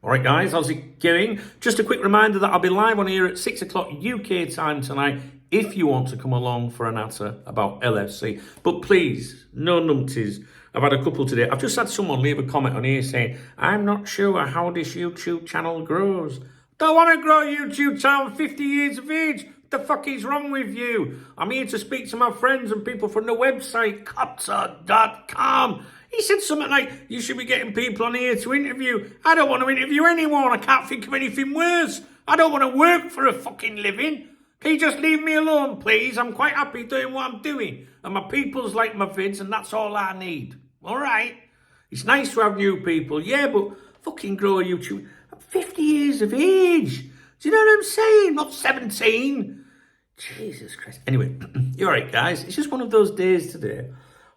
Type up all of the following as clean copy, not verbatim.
All right, guys, how's it going? Just a quick reminder that I'll be live on here at 6 o'clock UK time tonight if you want to come along for an answer about LFC. But please, no numpties. I've had a couple today. I've just had someone leave a comment on here saying, I'm not sure how this YouTube channel grows. Don't want to grow a YouTube channel 50 years of age. What the fuck is wrong with you? I'm here to speak to my friends and people from the website, Cotter.com. He said something like, you should be getting people on here to interview. I don't want to interview anyone. I can't think of anything worse. I don't want to work for a fucking living. Can you just leave me alone, please? I'm quite happy doing what I'm doing. And my people's like my vids, and that's all I need. All right? It's nice to have new people. Yeah, but fucking grow a YouTube. I'm 50 years of age. Do you know what I'm saying? Not 17. Jesus Christ. Anyway, you're all right, guys. It's just one of those days today.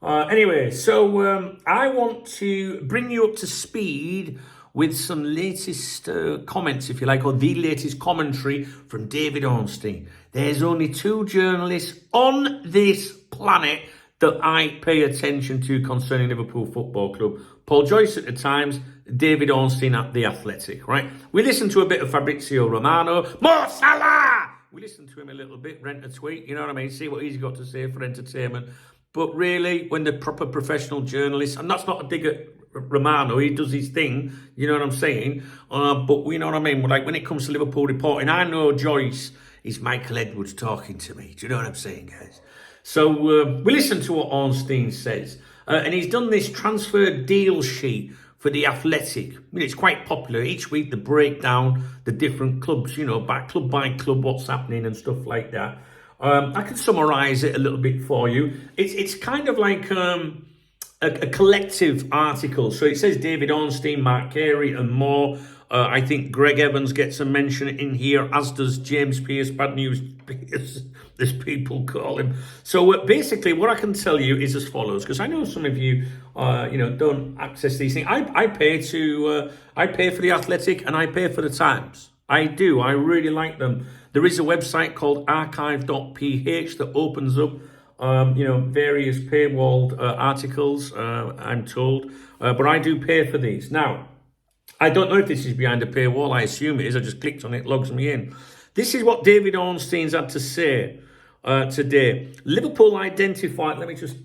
Anyway, so I want to bring you up to speed with some latest comments, if you like, or the latest commentary from David Ornstein. There's only two journalists on this planet that I pay attention to concerning Liverpool Football Club. Paul Joyce at the Times, David Ornstein at The Athletic, right? We listened to a bit of Fabrizio Romano. Mo Salah! We listened to him a little bit, rent a tweet, you know what I mean? See what he's got to say for entertainment. But really, when the proper professional journalists, and that's not a dig at Romano, he does his thing, you know what I'm saying? But you know what I mean? Like when it comes to Liverpool reporting, I know Joyce is Michael Edwards talking to me. Do you know what I'm saying, guys? So we listen to what Ornstein says. And he's done this transfer deal sheet for The Athletic. I mean, it's quite popular. Each week they break down the different clubs, you know, by club, what's happening and stuff like that. I can summarise it a little bit for you. It's kind of like a collective article. So it says David Ornstein, Marc, Guéhi and more. I think Greg Evans gets a mention in here, as does James Pearce, Bad News Pearce, as people call him. So basically what I can tell you is as follows, because I know some of you, don't access these things. I pay for The Athletic and I pay for The Times. I do. I really like them. There is a website called archive.ph that opens up, various paywalled articles, I'm told. But I do pay for these. Now, I don't know if this is behind a paywall. I assume it is. I just clicked on it, logs me in. This is what David Ornstein's had to say today. Liverpool identified... Let me just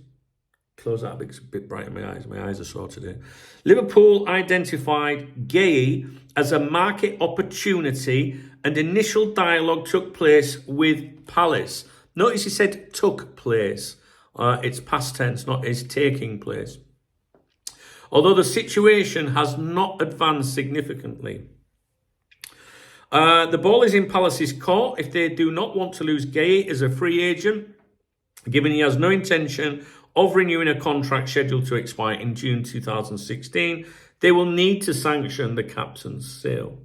close that because it's a bit bright in my eyes. My eyes are sore today. Liverpool identified Guéhi as a market opportunity and initial dialogue took place with Palace. Notice he said took place. It's past tense, not is taking place. Although the situation has not advanced significantly. The ball is in Palace's court if they do not want to lose Guéhi as a free agent, given he has no intention of renewing a contract scheduled to expire in June 2016, they will need to sanction the captain's sale.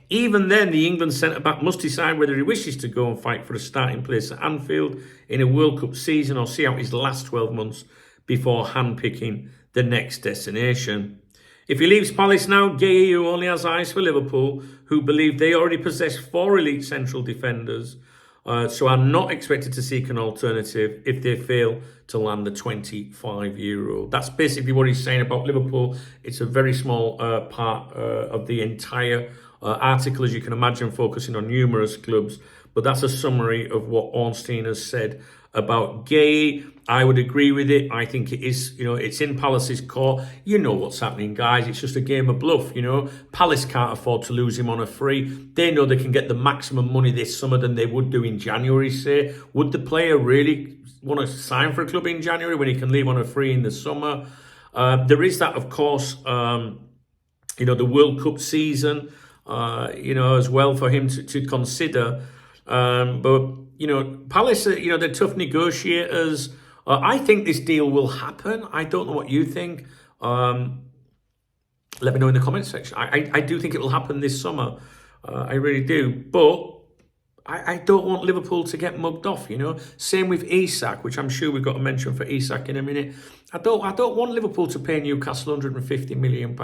Even then, the England centre-back must decide whether he wishes to go and fight for a starting place at Anfield in a World Cup season or see out his last 12 months before handpicking the next destination. If he leaves Palace now, Guéhi, who only has eyes for Liverpool, who believe they already possess 4 elite central defenders, so are not expected to seek an alternative if they fail to land the €25. That's basically what he's saying about Liverpool. It's a very small part of the entire article, as you can imagine, focusing on numerous clubs. But that's a summary of what Ornstein has said about Guéhi. I would agree with it. I think it is, it's in Palace's court. You know what's happening, guys. It's just a game of bluff, Palace can't afford to lose him on a free. They know they can get the maximum money this summer than they would do in January, say. Would the player really want to sign for a club in January when he can leave on a free in the summer? There is that, of course, the World Cup season, as well for him to consider. But, Palace, they're tough negotiators. I think this deal will happen. I don't know what you think. Let me know in the comments section. I do think it will happen this summer. I really do. But I don't want Liverpool to get mugged off, Same with Isak, which I'm sure we've got to mention for Isak in a minute. I don't want Liverpool to pay Newcastle £150 million.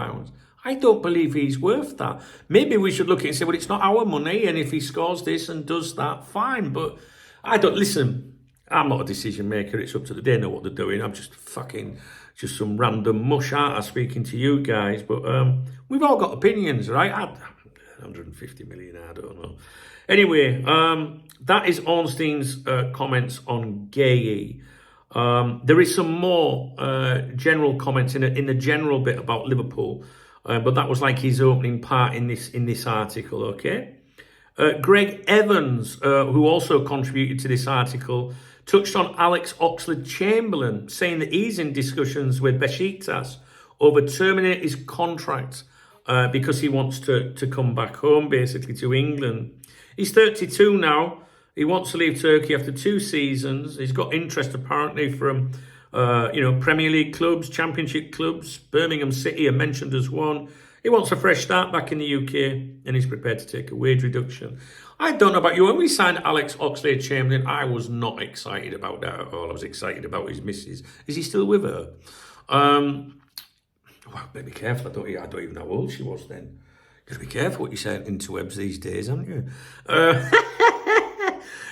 I don't believe he's worth that. Maybe we should look at it and say, well, it's not our money, and if he scores this and does that, fine. But I'm not a decision maker. It's up to them. They know what they're doing. I'm just fucking just some random mush, aren't I, speaking to you guys? But we've all got opinions, right? 150 million, I don't know. Anyway, that is Ornstein's comments on Guéhi. There is some more general comments in the general bit about Liverpool, but that was like his opening part in this article, okay? Greg Evans, who also contributed to this article, touched on Alex Oxlade-Chamberlain, saying that he's in discussions with Besiktas over terminating his contract because he wants to come back home, basically, to England. He's 32 now. He wants to leave Turkey after 2 seasons. He's got interest, apparently, from Premier League clubs, Championship clubs. Birmingham City are mentioned as one. He wants a fresh start back in the UK, and he's prepared to take a wage reduction. I don't know about you. When we signed Alex Oxlade-Chamberlain, I was not excited about that at all. I was excited about his missus. Is he still with her? Well, better be careful. I don't even know how old she was then. Got to be careful what you say into webs these days, haven't you?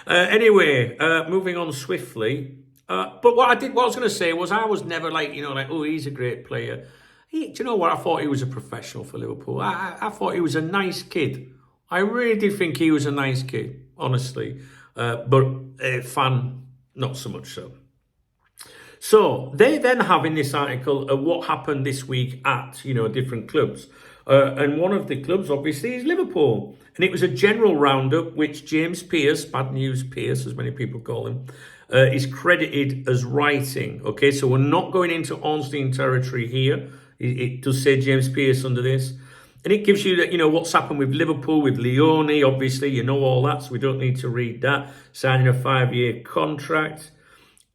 Anyway, moving on swiftly. But what I was going to say was I was never like, oh, he's a great player. Do you know what? I thought he was a professional for Liverpool. I thought he was a nice kid. I really did think he was a nice kid, honestly. But a fan, not so much so. So they then have in this article what happened this week at, different clubs. And one of the clubs, obviously, is Liverpool. And it was a general roundup, which James Pearce, Bad News Pearce, as many people call him, is credited as writing. Okay, so we're not going into Ornstein territory here. It does say James Pearce under this. And it gives you that, what's happened with Liverpool, with Leone, obviously, all that, so we don't need to read that. Signing a 5-year contract.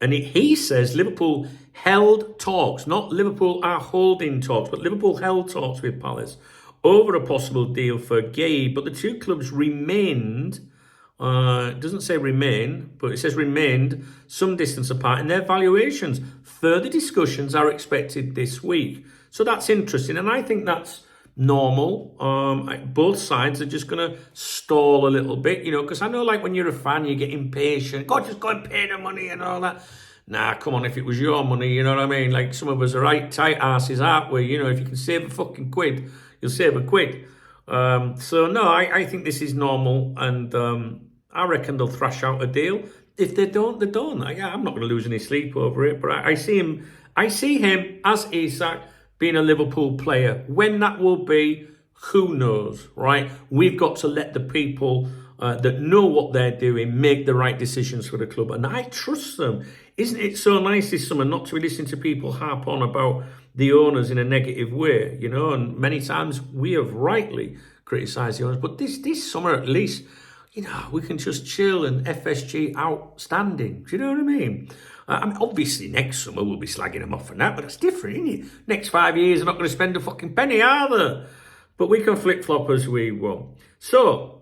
And he says Liverpool held talks, not Liverpool are holding talks, but Liverpool held talks with Palace over a possible deal for Guéhi, but the two clubs remained, it doesn't say remain, but it says remained some distance apart in their valuations. Further discussions are expected this week. So that's interesting, and I think that's normal. Both sides are just going to stall a little bit, because I know, like, when you're a fan, you get impatient. God, just go and pay the money and all that. Nah, come on, if it was your money, you know what I mean? Like, some of us are right tight asses, aren't we? If you can save a fucking quid, you'll save a quid. So, no, I think this is normal, and I reckon they'll thrash out a deal. If they don't, they don't. I'm not going to lose any sleep over it, but I see him as Isak being a Liverpool player. When that will be, who knows, right? We've got to let the people that know what they're doing make the right decisions for the club, and I trust them. Isn't it so nice this summer not to be listening to people harp on about the owners in a negative way, and many times we have rightly criticised the owners, but this summer at least, we can just chill and FSG outstanding. Do you know what I mean? Obviously next summer we'll be slagging them off for that, but that's different, isn't it? Next 5 years are not going to spend a fucking penny, are they? But we can flip-flop as we want. So,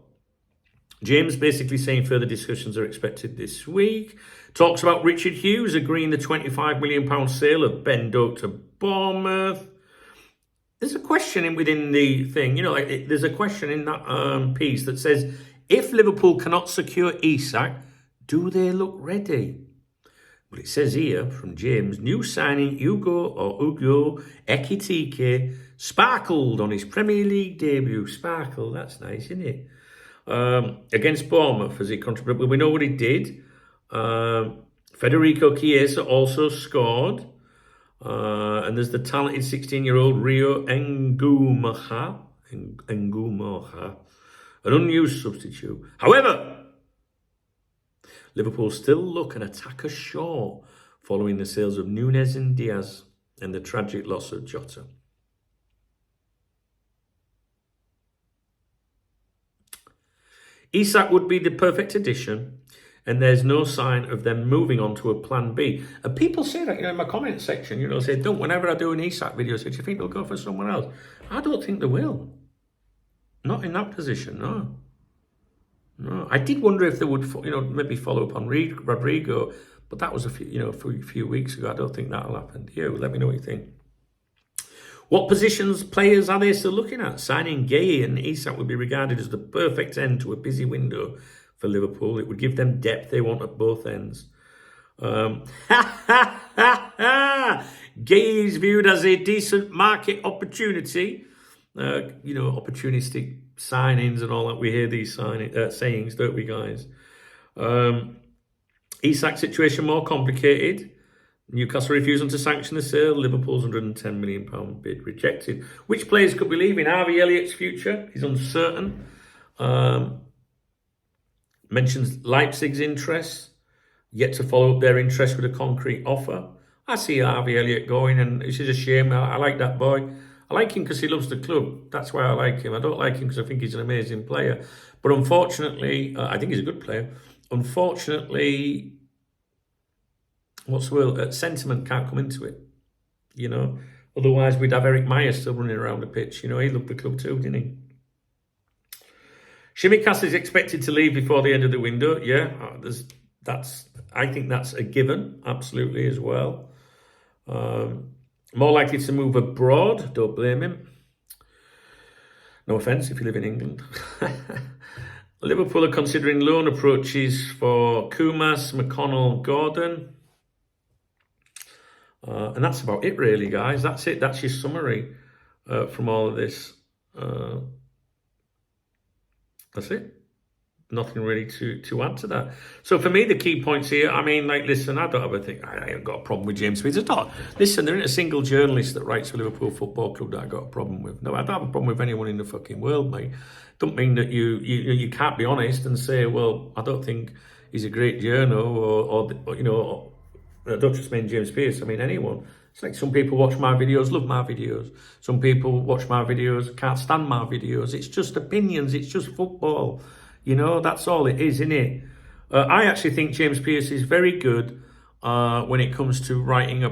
James basically saying further discussions are expected this week. Talks about Richard Hughes agreeing the £25 million sale of Ben Doak to Bournemouth. There's a question within the thing, there's a question in that piece that says, if Liverpool cannot secure Isak, do they look ready? Well, it says here from James, new signing Ugo Ekitike sparkled on his Premier League debut. Sparkle, that's nice, isn't it? Against Bournemouth as he contributed. Well, we know what he did. Federico Chiesa also scored. And there's the talented 16-year-old Rio Ngumoha, an unused substitute. However, Liverpool still look an attacker short following the sales of Núñez and Diaz and the tragic loss of Jota. Isak would be the perfect addition, and there's no sign of them moving on to a plan B. And people say that, in my comment section, say, whenever I do an Isak video, say, do you think they'll go for someone else? I don't think they will. Not in that position, no. No, I did wonder if they would, maybe follow up on Rodrigo, but that was a few weeks ago. I don't think that'll happen. Let me know what you think. What players are they still looking at? Signing Guéhi and Isak would be regarded as the perfect end to a busy window for Liverpool. It would give them depth they want at both ends. Guéhi is viewed as a decent market opportunity. Opportunistic signings and all that. We hear these sayings, don't we, guys? Isak's situation more complicated. Newcastle refusing to sanction the sale. Liverpool's £110 million bid rejected. Which players could be leaving? Harvey Elliott's future is uncertain. Mentions Leipzig's interest. Yet to follow up their interest with a concrete offer. I see Harvey Elliott going, and it's just a shame. I like that boy. I like him because he loves the club. That's why I like him. I don't like him because I think he's an amazing player. But unfortunately, I think he's a good player. Unfortunately, sentiment can't come into it. Otherwise we'd have Eric Meyer still running around the pitch. He loved the club too, didn't he? Tsimikas is expected to leave before the end of the window. Yeah, I think that's a given, absolutely, as well. More likely to move abroad, don't blame him. No offence if you live in England. Liverpool are considering loan approaches for Kumas, McConnell, Gordon. And that's about it, really, guys. That's it. That's your summary from all of this. That's it. Nothing really to add to that. So for me, the key points here, listen, I ain't got a problem with James Pearce at all. Listen, there ain't a single journalist that writes for Liverpool Football Club that I got a problem with. No, I don't have a problem with anyone in the fucking world, mate. Don't mean that you can't be honest and say, well, I don't think he's a great journo or I don't just mean James Pearce, I mean anyone. It's like some people watch my videos, love my videos. Some people watch my videos, can't stand my videos. It's just opinions, it's just football. That's all it is, isn't it? I actually think James Pearce is very good when it comes to writing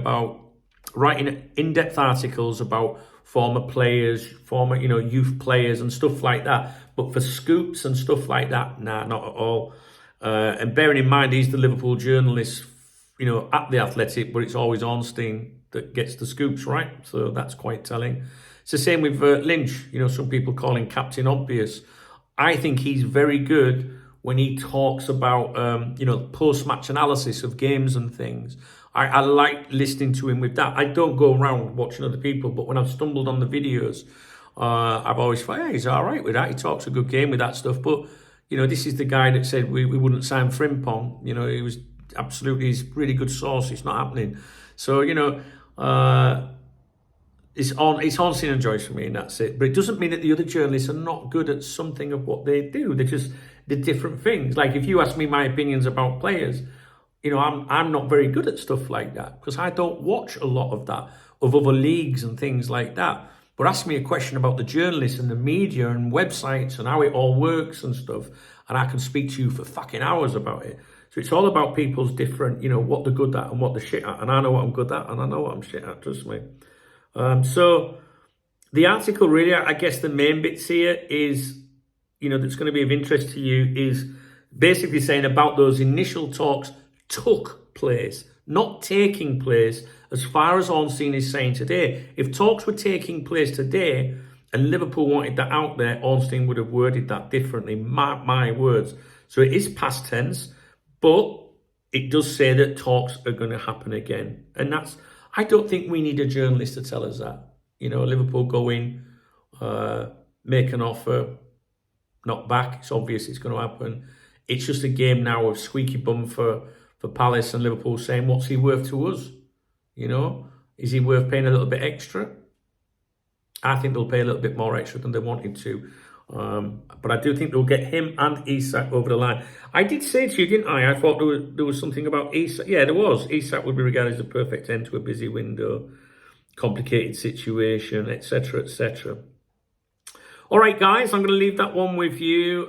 in-depth articles about former players, former, youth players and stuff like that. But for scoops and stuff like that, nah, not at all. And bearing in mind, he's the Liverpool journalist, at The Athletic, but it's always Ornstein that gets the scoops, right? So that's quite telling. It's the same with Lynch. Some people call him Captain Obvious. I think he's very good when he talks about, post-match analysis of games and things. I like listening to him with that. I don't go around watching other people, but when I've stumbled on the videos, I've always thought, yeah, he's all right with that. He talks a good game with that stuff. But, this is the guy that said we wouldn't sign Frimpong. He was absolutely, he's really good source. It's not happening. So, it's Ornstein and Joyce for me, and that's it. But it doesn't mean that the other journalists are not good at something of what they do. They're different things. Like if you ask me my opinions about players, I'm not very good at stuff like that because I don't watch a lot of that, of other leagues and things like that. But ask me a question about the journalists and the media and websites and how it all works and stuff, and I can speak to you for fucking hours about it. So it's all about people's different, what they're good at and what they're shit at. And I know what I'm good at and I know what I'm shit at, trust me. So the article really, I guess the main bits here is, that's going to be of interest to you is basically saying about those initial talks took place, not taking place, as far as Ornstein is saying today. If talks were taking place today and Liverpool wanted that out there, Ornstein would have worded that differently, mark my words. So it is past tense, but it does say that talks are going to happen again. And I don't think we need a journalist to tell us that. Liverpool go in, make an offer, not back. It's obvious it's going to happen. It's just a game now of squeaky bum for Palace and Liverpool saying, what's he worth to us? Is he worth paying a little bit extra? I think they'll pay a little bit more extra than they wanted to. But I do think they'll get him and Isak over the line. I did say to you, didn't I? I thought there was something about Isak. Yeah, there was. Isak would be regarded as the perfect end to a busy window, complicated situation, etc., etc. All right, guys, I'm going to leave that one with you.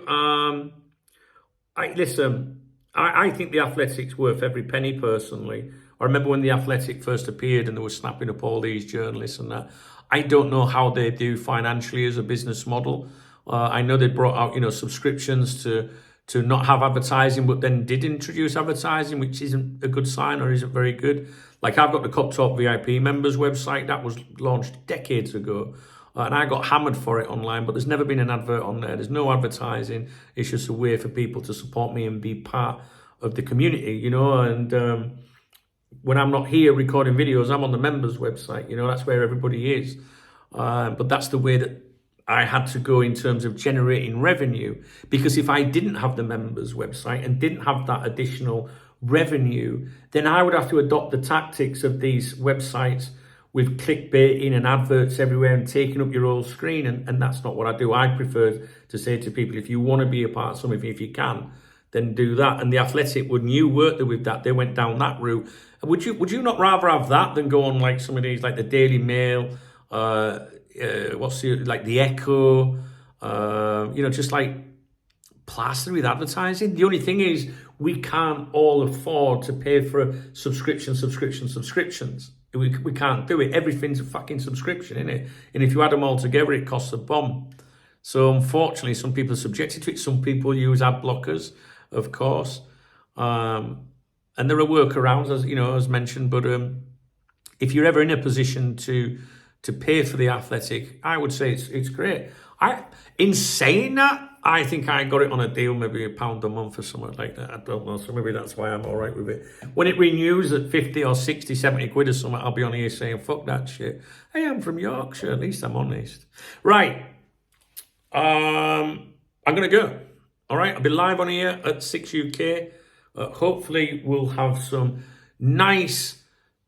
Listen, I think The Athletic's worth every penny, personally. I remember when The Athletic first appeared and they were snapping up all these journalists and that. I don't know how they do financially as a business model. I know they brought out, subscriptions to not have advertising, but then did introduce advertising, which isn't a good sign or isn't very good. Like I've got the Cup Talk VIP members website that was launched decades ago. And I got hammered for it online, but there's never been an advert on there. There's no advertising. It's just a way for people to support me and be part of the community, and when I'm not here recording videos, I'm on the members website. You know, that's where everybody is. But that's the way that I had to go in terms of generating revenue. Because if I didn't have the members website and didn't have that additional revenue, then I would have to adopt the tactics of these websites with clickbaiting and adverts everywhere and taking up your whole screen. And that's not what I do. I prefer to say to people, if you want to be a part of something, if you can, then do that. And the Athletic, when you worked there with that, they went down that route. Would you not rather have that than go on like some of these, like the Daily Mail, like the Echo, you know, just like plastered with advertising? The only thing is, we can't all afford to pay for subscriptions. We can't do it. Everything's a fucking subscription, isn't it? And if you add them all together, it costs a bomb. So unfortunately, some people are subjected to it. Some people use ad blockers, of course. And there are workarounds, as you know, as mentioned. But if you're ever in a position to pay for the Athletic, I would say it's great. In saying that, I think I got it on a deal, maybe £1 a month or something like that. I don't know, so maybe that's why I'm all right with it. When it renews at 50 or 60, 70 quid or something, I'll be on here saying, fuck that shit. I am from Yorkshire, at least I'm honest. Right, I'm going to go. All right, I'll be live on here at 6 UK. Hopefully we'll have some nice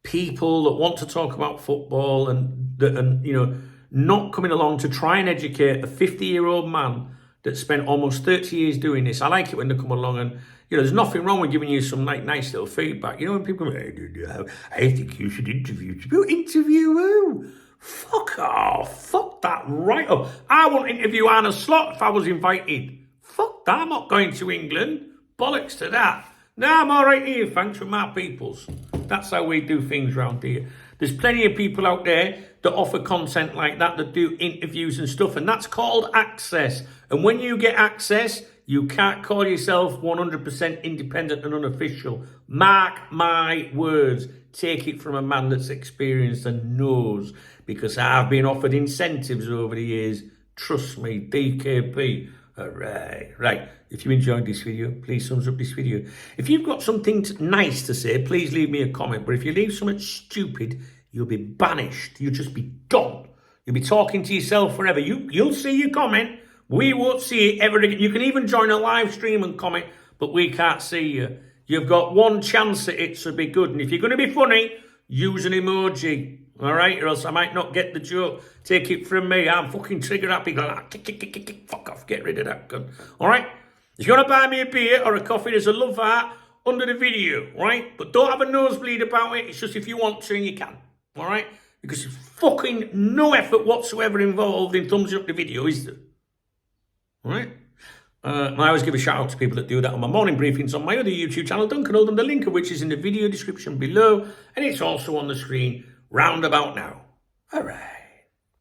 people that want to talk about football and you know, not coming along to try and educate a 50-year-old man that spent almost 30 years doing this. I like it when they come along and, you know, there's nothing wrong with giving you some like nice little feedback. You know, when people go, I think you should interview. Interview who? Fuck off. Fuck that right up. I won't interview Anna Slot if I was invited. Fuck that. I'm not going to England. Bollocks to that. No, I'm all right here, thanks, with my peoples. That's how we do things around here. There's plenty of people out there that offer content like that do interviews and stuff, and that's called access. And when you get access, you can't call yourself 100% independent and unofficial. Mark my words. Take it from a man that's experienced and knows, because I've been offered incentives over the years. Trust me, DKP. All right, right. If you enjoyed this video, please thumbs up this video. If you've got something nice to say, please leave me a comment. But if you leave something stupid, you'll be banished. You'll just be gone. You'll be talking to yourself forever. You'll see your comment. We won't see it ever again. You can even join a live stream and comment, but we can't see you. You've got one chance at it, so be good. And if you're going to be funny, use an emoji. All right, or else I might not get the joke. Take it from me. I'm fucking trigger happy. Fuck off. Get rid of that gun. All right? If you want to buy me a beer or a coffee, there's a love heart under the video, right? But don't have a nosebleed about it. It's just if you want to and you can. All right? Because there's fucking no effort whatsoever involved in thumbs up the video, is there? All right? I always give a shout out to people that do that on my morning briefings on my other YouTube channel, Duncan Oldham, the link of which is in the video description below, and it's also on the screen round about now. All right.